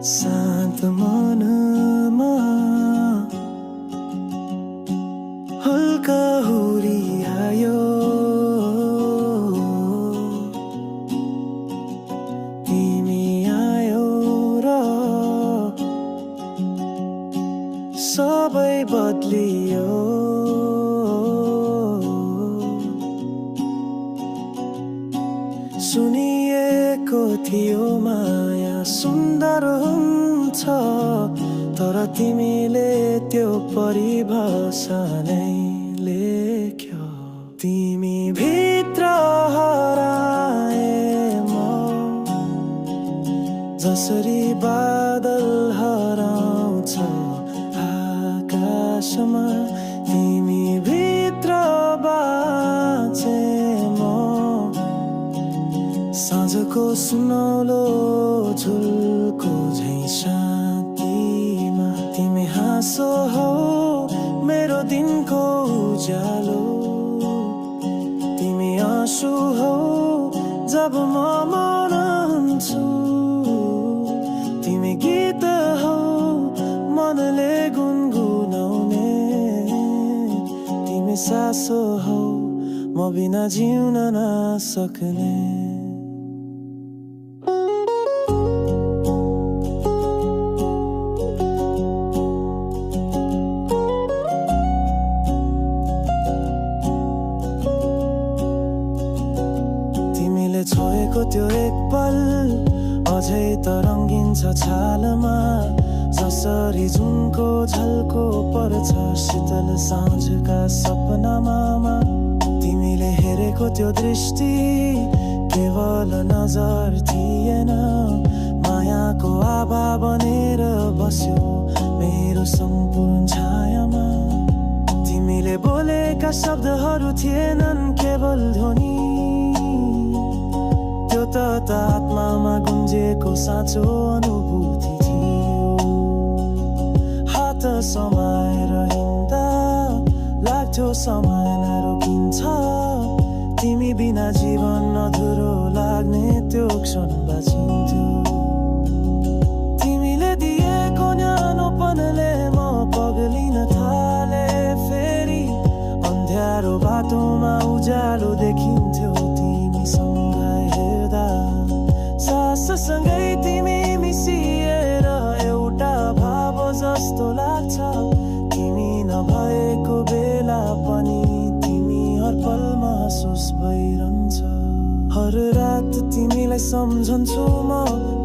शान्त मनमा हल्का हुरी आयो, तिमी आयो र सबै बदलियो। सुनिएको थियो माया सुन्दर हुन्छ, तर तिमीले त्यो परिभाषा नै लेख्यो। तिमी भित्र हराए म जसरी बादल हराउँछ आकाशमा, तिमी भित्र बाँचे म साँझको सुनौलो झुलको झैँ शान्तिमा। तिमी हाँसो हौ मेरो दिनको उज्यालो, तिमी आँसु हौ जब म मौन हुन्छु, तिमी गीत हौ मनले गुनगुनाउने, तिमी सासो हौ म बिना जिउन नसक्ने। छोएको त्यो एक पल अझै त रङ्गिन छ छालमा, जसरी जुनको झल्को पर्छ शीतल साँझका सपनामा। तिमीले हेरेको त्यो दृष्टि केवल नजर थिएन, मायाको आभा बनेर बस्यो मेरो सम्पूर्ण छायामा। तिमीले बोलेका शब्दहरू थिएनन् केवल ध्वनि, त्यो त आत्मामा गुन्जेको साँचो अनुभूति थियो। हात समाएर हिँड्दा लाग्थ्यो समय नरोकिन्छ, तिमी बिना जीवन अधुरो लाग्ने त्यो क्षण बाँचिन्थ्यो। तिमीले दिएको न्यानोपनले म पग्लिन थाले फेरि, अन्ध्यारो बाटोमा उज्यालो देखिन्थ्यो तिमीसँग हेर्दा। साससँगै तिमी मिसिएर एउटा भाव जस्तो लाग्छ, तिमी नभएको बेला पनि तिमी हर पल महसुस भइरहन्छ। हर रात तिमीलाई सम्झन्छु म,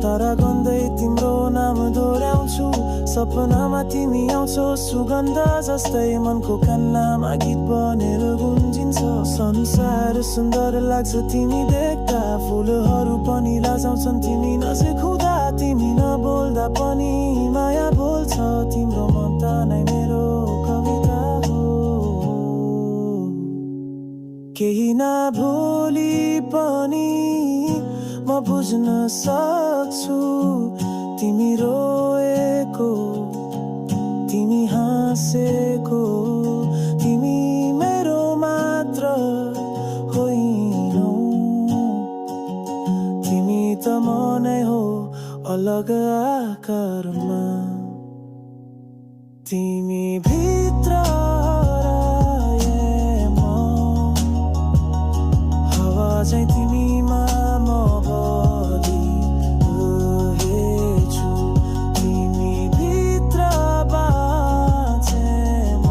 तारा गन्दै तिम्रो नाम दोहोऱ्याउँछु। सपनामा तिमी आउँछौ सुगन्ध जस्तै, मनको कान्लामा गीत बनेर गुन्जिन्छ। संसार सुन्दर लाग्छ तिमी देख्दा, फुलहरू पनि लाजाउँछन् तिमी नजिक हुँदा। तिमी नबोल्दा पनि माया बोल्छ, तिम्रो ममता नै मेरो कविता हो। केही नभोली पनि म बुझ्न सक्छु, तिमी रोएको तिमी हाँसेको, तिमी मेरो मात्र होइनौ, तिमी त म नै हो अलग आकारमा। तिमी भित्र हराए म हावा चाहिँ तिमीमा म बगिरहेछु, तिमी भित्र बाँचे म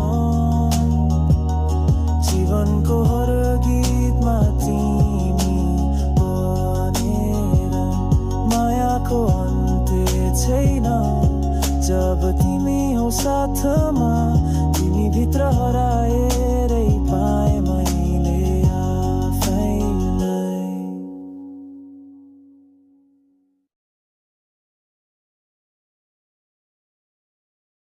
जीवनको हर गीतमा तिमी बनेर। मायाको अन्त्य छैन जब तिमी हो साथमा।